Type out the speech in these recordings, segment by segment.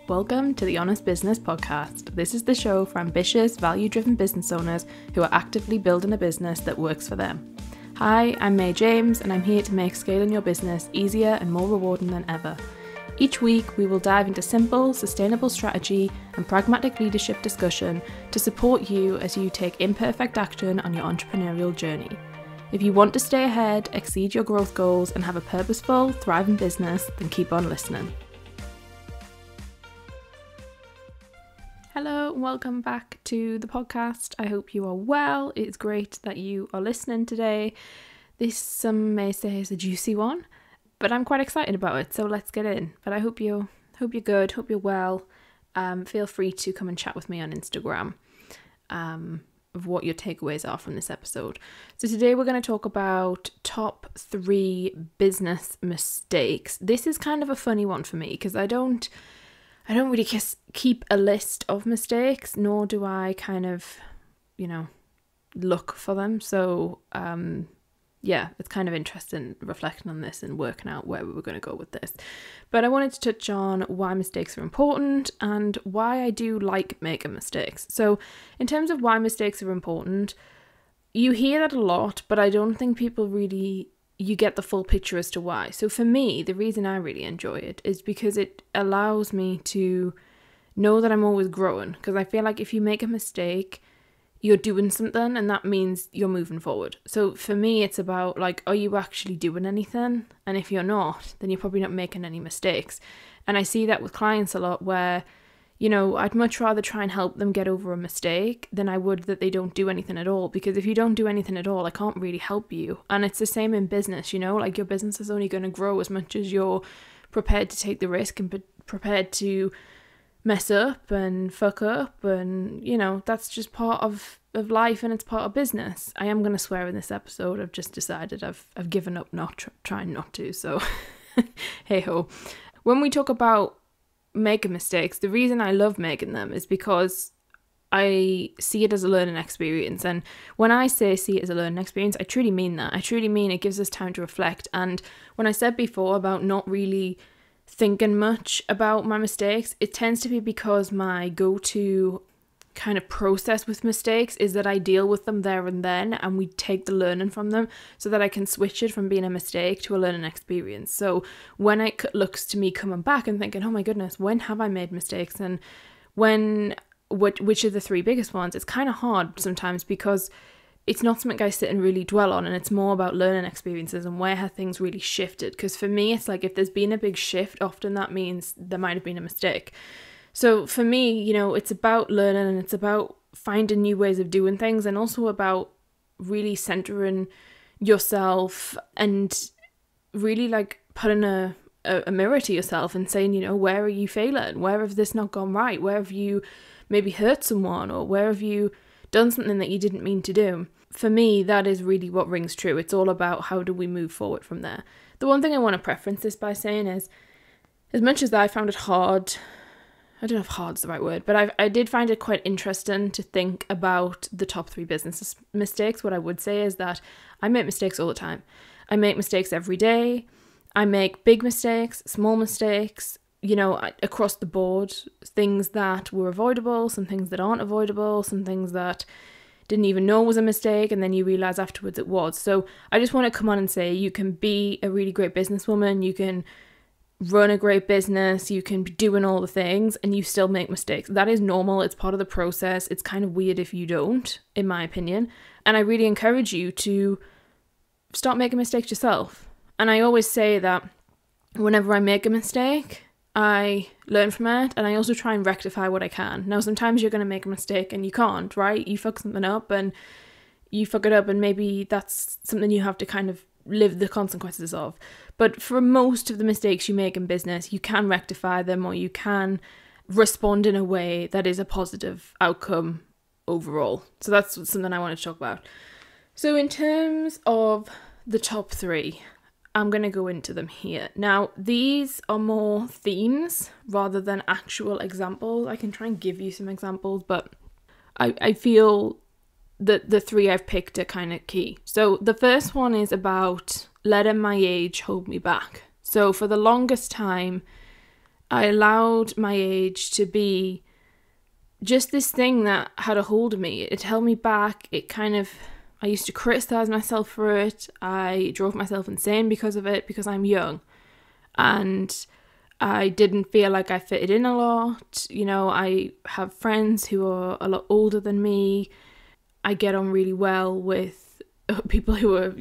Welcome to the Honest Business Podcast. This is the show for ambitious, value-driven business owners who are actively building a business that works for them. Hi, I'm May James, and I'm here to make scaling your business easier and more rewarding than ever. Each week, we will dive into simple, sustainable strategy and pragmatic leadership discussion to support you as you take imperfect action on your entrepreneurial journey. If you want to stay ahead, exceed your growth goals, and have a purposeful, thriving business, then keep on listening. Hello and welcome back to the podcast. I hope you are well. It's great that you are listening today. This, some may say, is a juicy one, but I'm quite excited about it, so let's get in. But I hope you're good, hope you're well. Feel free to come and chat with me on Instagram of what your takeaways are from this episode. So today we're going to talk about top 3 business mistakes. This is kind of a funny one for me because I don't really keep a list of mistakes, nor do I kind of, look for them. So, it's kind of interesting reflecting on this and working out where we were going to go with this. But I wanted to touch on why mistakes are important and why I do like making mistakes. So in terms of why mistakes are important, you hear that a lot, but I don't think people really... you get the full picture as to why. So for me, the reason I really enjoy it is because it allows me to know that I'm always growing. Because I feel like if you make a mistake, you're doing something and that means you're moving forward. So for me, it's about are you actually doing anything? And if you're not, then you're probably not making any mistakes. And I see that with clients a lot where I'd much rather try and help them get over a mistake than I would that they don't do anything at all. Because if you don't do anything at all, I can't really help you. And it's the same in business, your business is only going to grow as much as you're prepared to take the risk and prepared to mess up and fuck up. And, that's just part of life and it's part of business. I am going to swear in this episode. I've just decided I've given up trying not to. So, hey ho. When we talk about making mistakes, the reason I love making them is because I see it as a learning experience. And when I say see it as a learning experience, I truly mean that. I truly mean it gives us time to reflect. And when I said before about not really thinking much about my mistakes, it tends to be because my go-to kind of process with mistakes is that I deal with them there and then, and we take the learning from them so that I can switch it from being a mistake to a learning experience. So when it looks to me coming back and thinking, oh my goodness, when have I made mistakes, and which are the 3 biggest ones, it's kind of hard sometimes because it's not something I sit and really dwell on, and it's more about learning experiences and where have things really shifted. Because for me, it's if there's been a big shift, often that means there might have been a mistake. So for me, it's about learning and it's about finding new ways of doing things, and also about really centering yourself and really putting a mirror to yourself and saying, where are you failing? Where have this not gone right? Where have you maybe hurt someone, or where have you done something that you didn't mean to do? For me, that is really what rings true. It's all about how do we move forward from there. The one thing I want to preference this by saying is, as much as I found it hard, I don't know if hard's the right word, but I did find it quite interesting to think about the top 3 business mistakes. What I would say is that I make mistakes all the time. I make mistakes every day. I make big mistakes, small mistakes, across the board, things that were avoidable, some things that aren't avoidable, some things that didn't even know was a mistake, and then you realize afterwards it was. So I just want to come on and say you can be a really great businesswoman, you can run a great business, you can be doing all the things and you still make mistakes. That is normal. It's part of the process. It's kind of weird if you don't, in my opinion. And I really encourage you to start making mistakes yourself. And I always say that whenever I make a mistake, I learn from it, and I also try and rectify what I can. Now, sometimes you're going to make a mistake and you can't, right? You fuck something up and you fuck it up, and maybe that's something you have to kind of live the consequences of. But for most of the mistakes you make in business, you can rectify them, or you can respond in a way that is a positive outcome overall. So that's something I want to talk about. So in terms of the top 3, I'm going to go into them here. Now, these are more themes rather than actual examples. I can try and give you some examples, but I feel that the 3 I've picked are kind of key. So the first one is about letting my age hold me back. So for the longest time, I allowed my age to be just this thing that had a hold of me. It held me back. I used to criticize myself for it. I drove myself insane because of it, because I'm young. And I didn't feel like I fitted in a lot. I have friends who are a lot older than me. I get on really well with people who are,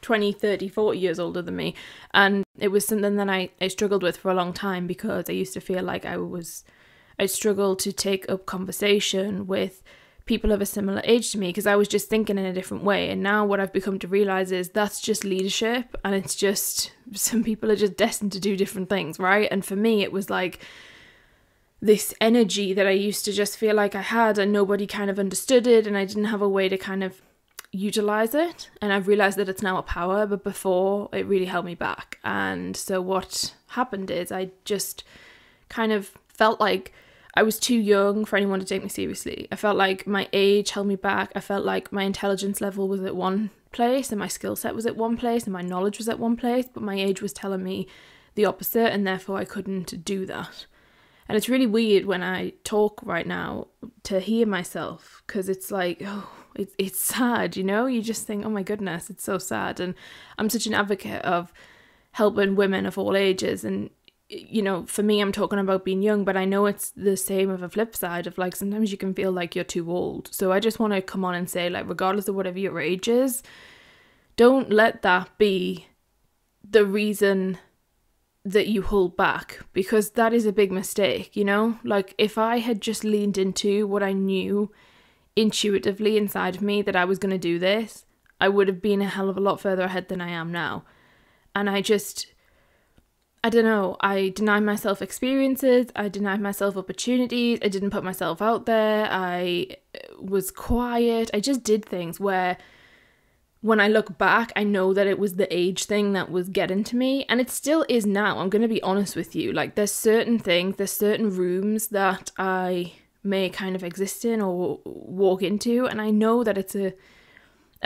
20, 30, 40 years older than me. And it was something that I struggled with for a long time, because I used to feel like I struggled to take up conversation with people of a similar age to me, because I was just thinking in a different way. And now what I've become to realize is that's just leadership, and it's just, some people are just destined to do different things, right? And for me, it was like this energy that I used to just feel like I had, and nobody kind of understood it, and I didn't have a way to kind of utilize it. And I've realized that it's now a power, but before it really held me back. And so what happened is I just kind of felt like I was too young for anyone to take me seriously. I felt like my age held me back. I felt like my intelligence level was at one place, and my skill set was at one place, and my knowledge was at one place, but my age was telling me the opposite, and therefore I couldn't do that. And it's really weird when I talk right now to hear myself, because it's like, it's sad, You just think, oh my goodness, it's so sad. And I'm such an advocate of helping women of all ages, and for me, I'm talking about being young, but I know it's the same of a flip side of like, sometimes you can feel like you're too old. So I just want to come on and say, like, regardless of whatever your age is, don't let that be the reason that you hold back, because that is a big mistake, Like, if I had just leaned into what I knew intuitively inside of me that I was going to do this, I would have been a hell of a lot further ahead than I am now. And I don't know, I denied myself experiences, I denied myself opportunities, I didn't put myself out there, I was quiet, I just did things where when I look back, I know that it was the age thing that was getting to me, and it still is now. I'm going to be honest with you, like there's certain rooms that I may kind of exist in or walk into, and I know that it's a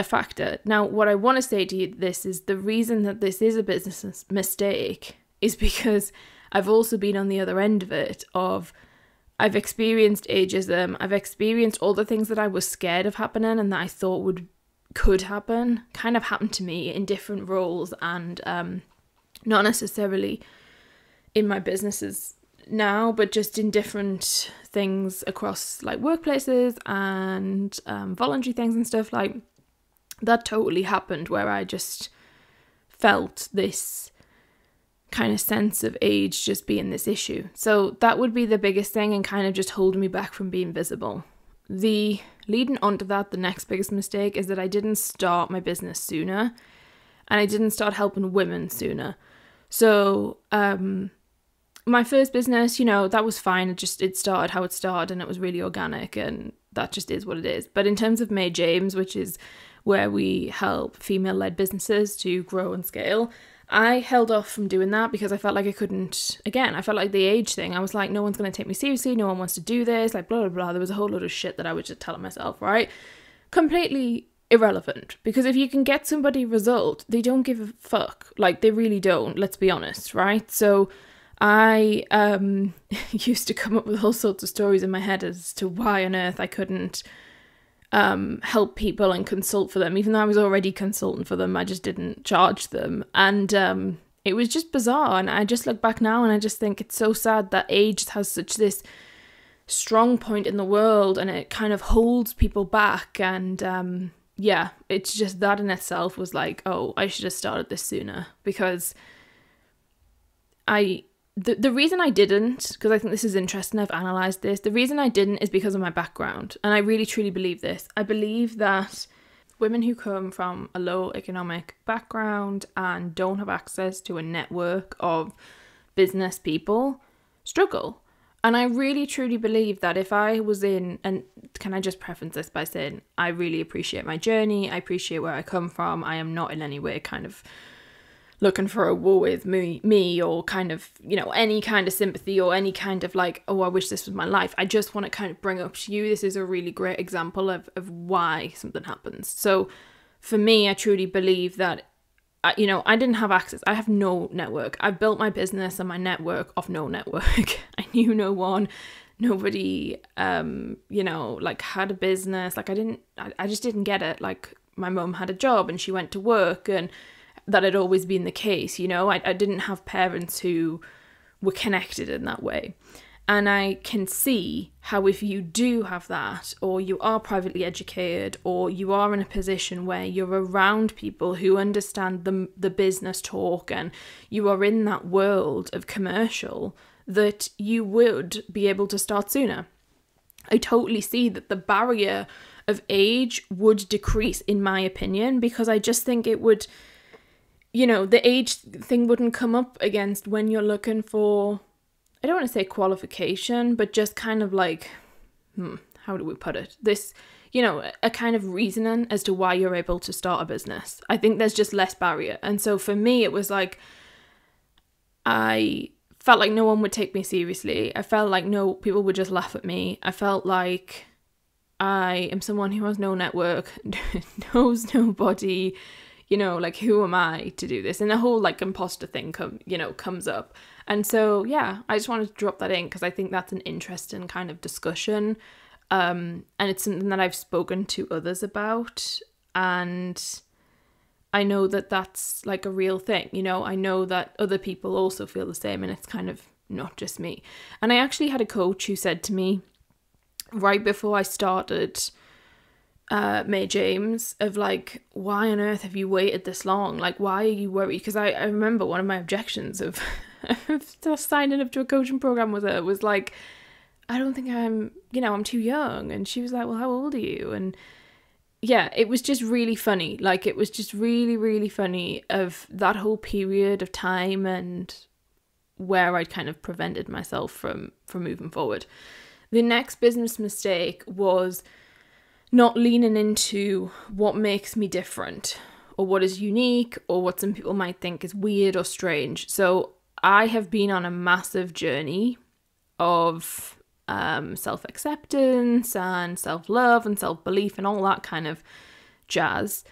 factor. Now, what I want to say to you, this is the reason that this is a business mistake is because I've also been on the other end of it, I've experienced ageism, I've experienced all the things that I was scared of happening and that I thought could happen, kind of happened to me in different roles, and not necessarily in my businesses now, but just in different things across like workplaces and voluntary things and stuff. Like that totally happened, where I just felt this kind of sense of age just being this issue. So that would be the biggest thing, and kind of just holding me back from being visible. The leading onto that, the next biggest mistake is that I didn't start my business sooner, and I didn't start helping women sooner. So my first business, that was fine. It started how it started, and it was really organic, and that just is what it is. But in terms of May James, which is where we help female-led businesses to grow and scale, I held off from doing that because I felt like I couldn't. Again, I felt like the age thing. I was like, no one's going to take me seriously. No one wants to do this. Like, blah, blah, blah. There was a whole lot of shit that I was just telling myself, right? Completely irrelevant. Because if you can get somebody result, they don't give a fuck. Like, they really don't. Let's be honest, right? So I used to come up with all sorts of stories in my head as to why on earth I couldn't help people and consult for them, even though I was already consulting for them. I just didn't charge them, and it was just bizarre. And I just look back now and I just think it's so sad that age has such this strong point in the world, and it kind of holds people back. And yeah, it's just that in itself was like, oh, I should have started this sooner, because the reason I didn't, because I think this is interesting, I've analysed this, the reason I didn't is because of my background. And I really truly believe this. I believe that women who come from a low economic background and don't have access to a network of business people struggle. And I really truly believe that if I was in, and can I just preface this by saying, I really appreciate my journey, I appreciate where I come from, I am not in any way kind of looking for a woe with me or kind of, any kind of sympathy or any kind of like, oh, I wish this was my life. I just want to kind of bring up to you, this is a really great example of why something happens. So for me, I truly believe that I didn't have access. I have no network. I built my business and my network off no network. I knew no one. Nobody, like had a business. Like I just didn't get it. Like my mum had a job and she went to work, and that had always been the case, I didn't have parents who were connected in that way. And I can see how if you do have that, or you are privately educated, or you are in a position where you're around people who understand the business talk, and you are in that world of commercial, that you would be able to start sooner. I totally see that the barrier of age would decrease, in my opinion, because I just think it would, the age thing wouldn't come up against when you're looking for, I don't want to say qualification, but just kind of like, how do we put it? This, a kind of reasoning as to why you're able to start a business. I think there's just less barrier. And so for me, it was like, I felt like no one would take me seriously. I felt like people would just laugh at me. I felt like I am someone who has no network, knows nobody, like who am I to do this? And the whole like imposter thing comes up. And so, yeah, I just wanted to drop that in because I think that's an interesting kind of discussion. And it's something that I've spoken to others about. And I know that that's like a real thing, I know that other people also feel the same, and it's kind of not just me. And I actually had a coach who said to me right before I started May James of like, why on earth have you waited this long? Like, why are you worried? Because I remember one of my objections of signing up to a coaching program was like, I don't think I'm too young. And she was like, well, how old are you? And yeah, it was just really funny. Like, it was just really, really funny of that whole period of time and where I'd kind of prevented myself from moving forward. The next business mistake was not leaning into what makes me different or what is unique or what some people might think is weird or strange. So I have been on a massive journey of self-acceptance and self-love and self-belief and all that kind of jazz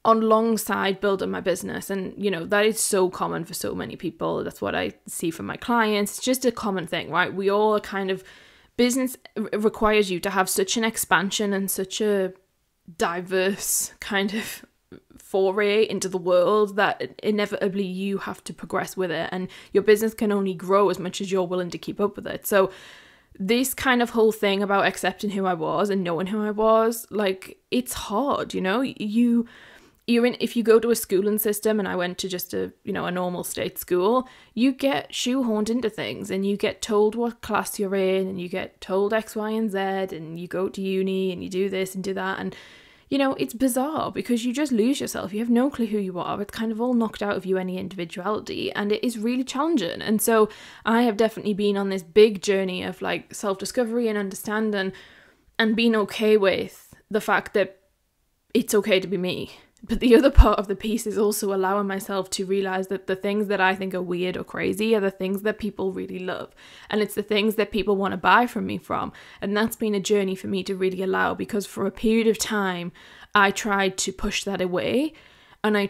alongside building my business. And that is so common for so many people. That's what I see from my clients. It's just a common thing, right? We all are kind of, business requires you to have such an expansion and such a diverse kind of foray into the world that inevitably you have to progress with it, and your business can only grow as much as you're willing to keep up with it. So this kind of whole thing about accepting who I was and knowing who I was, like, it's hard, if you go to a schooling system, and I went to just a normal state school, you get shoehorned into things and you get told what class you're in and you get told X, Y, and Z, and you go to uni and you do this and do that. And, it's bizarre because you just lose yourself. You have no clue who you are. It's kind of all knocked out of you, any individuality, and it is really challenging. And so I have definitely been on this big journey of like self-discovery and understanding and being okay with the fact that it's okay to be me. But the other part of the piece is also allowing myself to realize that the things that I think are weird or crazy are the things that people really love. And it's the things that people want to buy from me from. And that's been a journey for me to really allow, because for a period of time, I tried to push that away. And I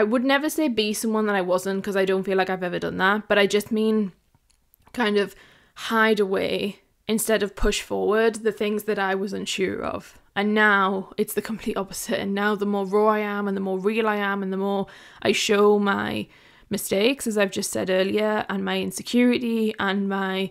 would never say be someone that I wasn't, because I don't feel like I've ever done that. But I just mean kind of hide away instead of push forward the things that I was unsure of. And now it's the complete opposite. And now the more raw I am and the more real I am and the more I show my mistakes, as I've just said earlier, and my insecurity and my,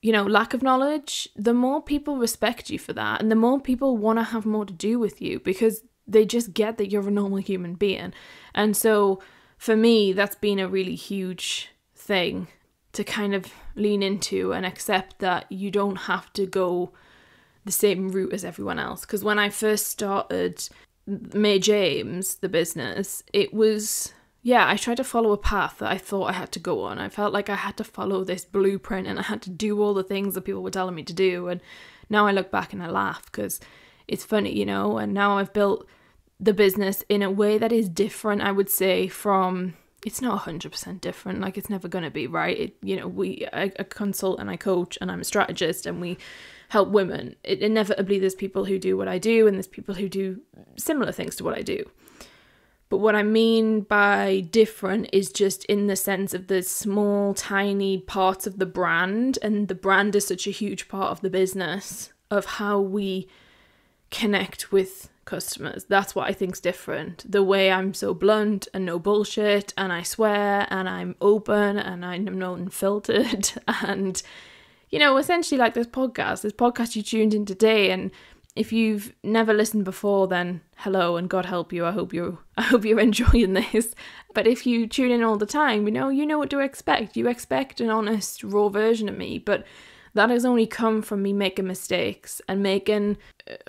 lack of knowledge, the more people respect you for that. And the more people want to have more to do with you because they just get that you're a normal human being. And so for me, that's been a really huge thing to kind of lean into and accept that you don't have to go the same route as everyone else. Because when I first started May James, the business, it was, I tried to follow a path that I thought I had to go on. I felt like I had to follow this blueprint and I had to do all the things that people were telling me to do. And now I look back and I laugh because it's funny, and now I've built the business in a way that is different, I would say, from, it's not 100% different, like it's never going to be, right? I consult and I coach and I'm a strategist and we help women. Inevitably there's people who do what I do and there's people who do similar things to what I do. But what I mean by different is just in the sense of the small, tiny parts of the brand. And the brand is such a huge part of the business, of how we connect with customers. That's what I think's different. The way I'm so blunt and no bullshit, and I swear, and I'm open, and I'm not unfiltered. And, you know, essentially like this podcast you tuned in today, and if you've never listened before, then hello and God help you. I hope you're enjoying this. But if you tune in all the time, you know what to expect. You expect an honest, raw version of me. But that has only come from me making mistakes and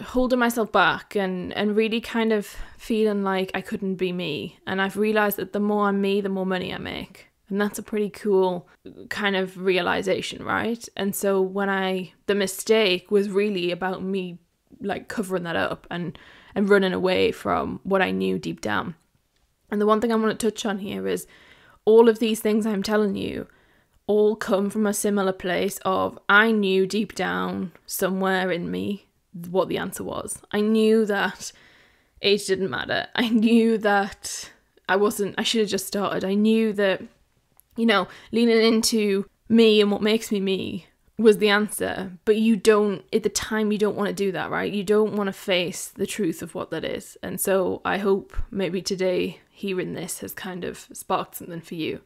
holding myself back and really kind of feeling like I couldn't be me. And I've realised that the more I'm me, the more money I make. And that's a pretty cool kind of realisation, right? And so the mistake was really about me like covering that up and running away from what I knew deep down. And the one thing I want to touch on here is all of these things I'm telling you all come from a similar place of I knew deep down somewhere in me what the answer was. I knew that age didn't matter. I knew that I should have just started. I knew that, leaning into me and what makes me me was the answer, but at the time you don't want to do that, right? You don't want to face the truth of what that is. And so I hope maybe today hearing this has kind of sparked something for you.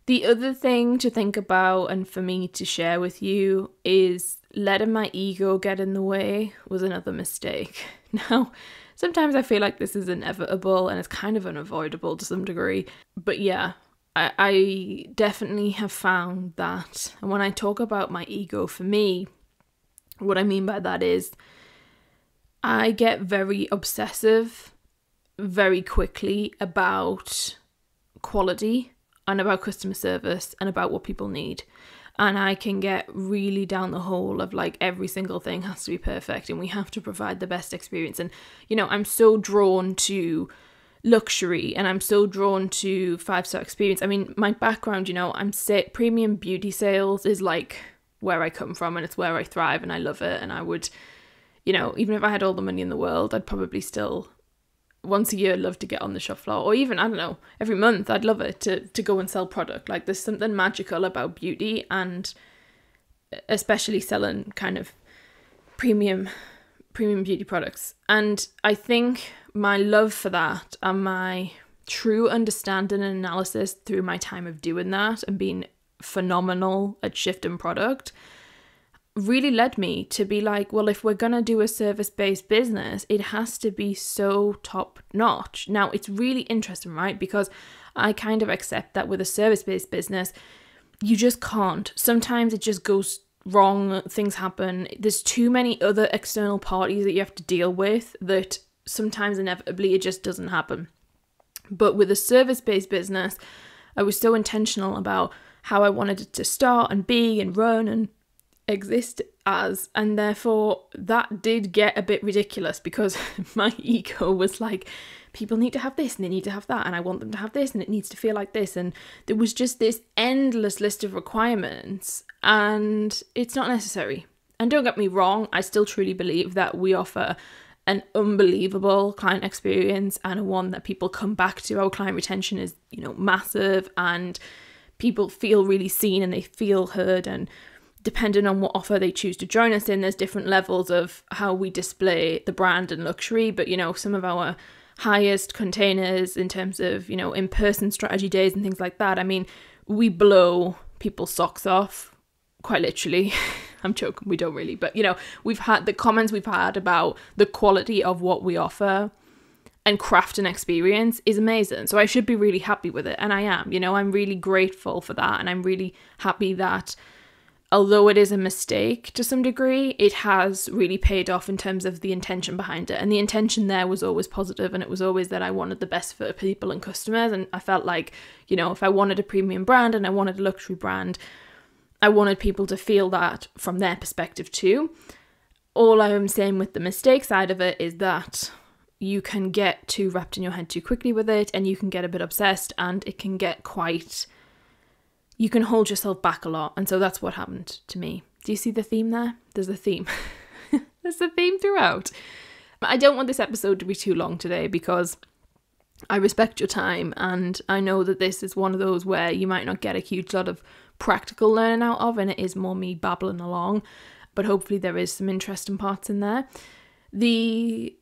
The other thing to think about and for me to share with you is letting my ego get in the way was another mistake. Now, sometimes I feel like this is inevitable and it's kind of unavoidable to some degree, but yeah, I definitely have found that. And when I talk about my ego, for me, what I mean by that is I get very obsessive very quickly about quality and about customer service and about what people need. And I can get really down the hole of like every single thing has to be perfect and we have to provide the best experience. And, I'm so drawn to luxury and I'm so drawn to 5-star experience. I mean, my background, premium beauty sales is like where I come from and it's where I thrive and I love it. And I would, even if I had all the money in the world, I'd probably still once a year love to get on the shop floor, or even, I don't know, every month I'd love it to go and sell product. Like there's something magical about beauty and especially selling kind of premium beauty products. And I think my love for that and my true understanding and analysis through my time of doing that and being phenomenal at shifting product really led me to be like, well, if we're going to do a service-based business, it has to be so top-notch. Now, it's really interesting, right? Because I kind of accept that with a service-based business, you just can't. Sometimes it just goes wrong, things happen. There's too many other external parties that you have to deal with that sometimes inevitably it just doesn't happen. But with a service-based business, I was so intentional about how I wanted it to start and be and run and exist as, and therefore that did get a bit ridiculous because my ego was like, people need to have this and they need to have that and I want them to have this and it needs to feel like this, and there was just this endless list of requirements and it's not necessary. And don't get me wrong, I still truly believe that we offer an unbelievable client experience and one that people come back to. Our client retention is, massive, and people feel really seen and they feel heard, and depending on what offer they choose to join us in, there's different levels of how we display the brand and luxury. But, some of our highest containers in terms of, in-person strategy days and things like that, I mean, we blow people's socks off, quite literally. I'm joking, we don't really. But, we've had the comments we've had about the quality of what we offer and craft and experience is amazing. So I should be really happy with it. And I am, I'm really grateful for that. And I'm really happy that although it is a mistake to some degree, it has really paid off in terms of the intention behind it. And the intention there was always positive, and it was always that I wanted the best for people and customers. And I felt like, if I wanted a premium brand and I wanted a luxury brand, I wanted people to feel that from their perspective too. All I'm saying with the mistake side of it is that you can get too wrapped in your head too quickly with it, and you can get a bit obsessed, and it can get you can hold yourself back a lot. And so that's what happened to me. Do you see the theme there? There's a theme. There's a theme throughout. I don't want this episode to be too long today because I respect your time, and I know that this is one of those where you might not get a huge lot of practical learning out of, and it is more me babbling along, but hopefully there is some interesting parts in there. The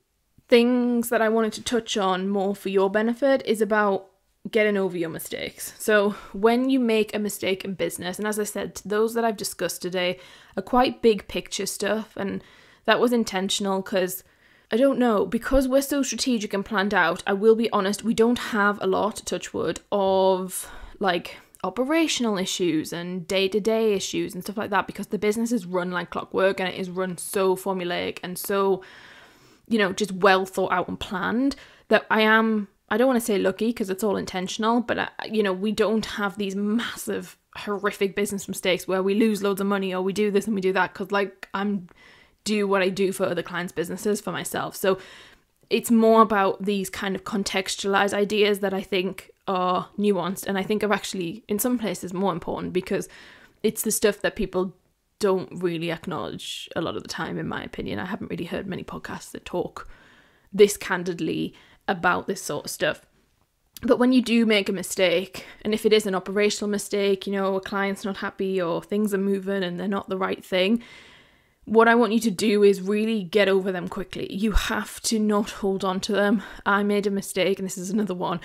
things that I wanted to touch on more for your benefit is about getting over your mistakes. So when you make a mistake in business, and as I said, those that I've discussed today are quite big picture stuff, and that was intentional because I don't know, because we're so strategic and planned out, I will be honest, we don't have a lot, touch wood, of like operational issues and day-to-day issues and stuff like that, because the business is run like clockwork and it is run so formulaic and so, you know, just well thought out and planned that I don't want to say lucky because it's all intentional, but you know, we don't have these massive horrific business mistakes where we lose loads of money or we do this and we do that, because like I'm do what I do for other clients' businesses for myself. So it's more about these kind of contextualized ideas that I think are nuanced, and I think are actually in some places more important, because it's the stuff that people don't really acknowledge a lot of the time, in my opinion. I haven't really heard many podcasts that talk this candidly about this sort of stuff. But when you do make a mistake, and if it is an operational mistake, you know, a client's not happy or things are moving and they're not the right thing, what I want you to do is really get over them quickly. You have to not hold on to them. I made a mistake, and this is another one,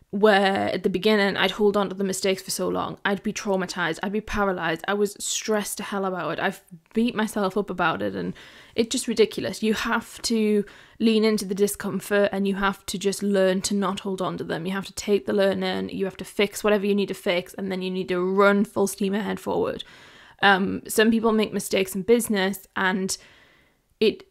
where at the beginning I'd hold on to the mistakes for so long. I'd be traumatized. I'd be paralyzed. I was stressed to hell about it. I've beat myself up about it, and it's just ridiculous. You have to lean into the discomfort, and you have to just learn to not hold on to them. You have to take the learning. You have to fix whatever you need to fix, and then you need to run full steam ahead forward. Some people make mistakes in business and it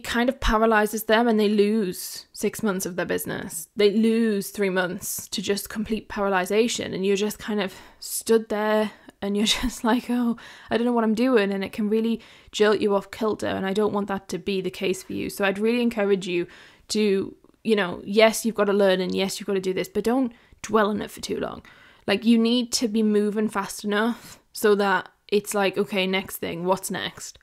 kind of paralyzes them, and they lose 6 months of their business. They lose 3 months to just complete paralyzation, and you're just kind of stood there and you're just like, oh, I don't know what I'm doing, and it can really jolt you off kilter, and I don't want that to be the case for you. So I'd really encourage you to, you know, yes, you've got to learn, and yes, you've got to do this, but don't dwell on it for too long. Like, you need to be moving fast enough so that it's like, okay, next thing, what's next?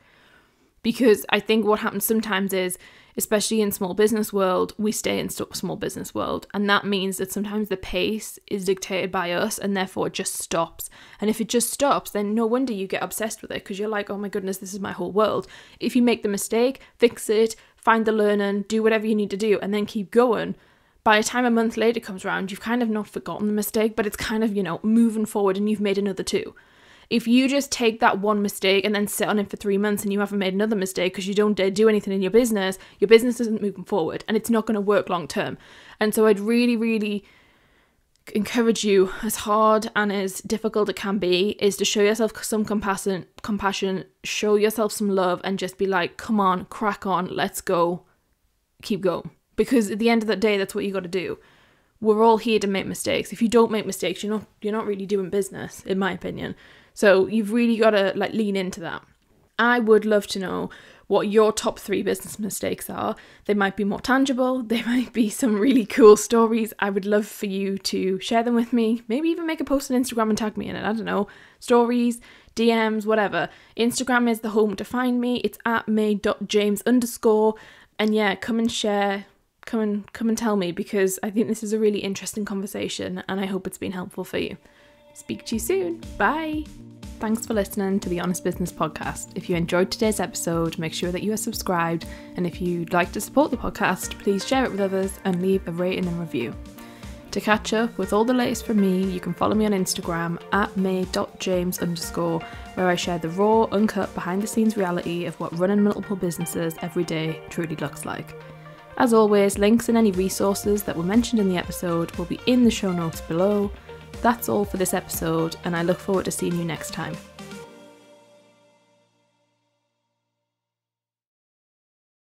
Because I think what happens sometimes is, especially in small business world, we stay in small business world. And that means that sometimes the pace is dictated by us, and therefore it just stops. And if it just stops, then no wonder you get obsessed with it, because you're like, oh my goodness, this is my whole world. If you make the mistake, fix it, find the learning, do whatever you need to do, and then keep going. By the time a month later comes around, you've kind of not forgotten the mistake, but it's kind of, you know, moving forward, and you've made another 2. If you just take that one mistake and then sit on it for 3 months and you haven't made another mistake because you don't dare do anything in your business isn't moving forward, and it's not going to work long term. And so I'd really, really encourage you, as hard and as difficult it can be, is to show yourself some compassion, show yourself some love, and just be like, come on, crack on, let's go, keep going. Because at the end of the day, that's what you got to do. We're all here to make mistakes. If you don't make mistakes, you're not really doing business, in my opinion. So you've really got to like lean into that. I would love to know what your top 3 business mistakes are. They might be more tangible. They might be some really cool stories. I would love for you to share them with me. Maybe even make a post on Instagram and tag me in it. I don't know. Stories, DMs, whatever. Instagram is the home to find me. It's @may.james_. And yeah, come and share. Come and tell me, because I think this is a really interesting conversation, and I hope it's been helpful for you. Speak to you soon. Bye. Thanks for listening to the Honest Business Podcast. If you enjoyed today's episode, make sure that you are subscribed. And if you'd like to support the podcast, please share it with others and leave a rating and review. To catch up with all the latest from me, you can follow me on Instagram @may.james_, where I share the raw, uncut, behind the scenes reality of what running multiple businesses every day truly looks like. As always, links and any resources that were mentioned in the episode will be in the show notes below. That's all for this episode, and I look forward to seeing you next time.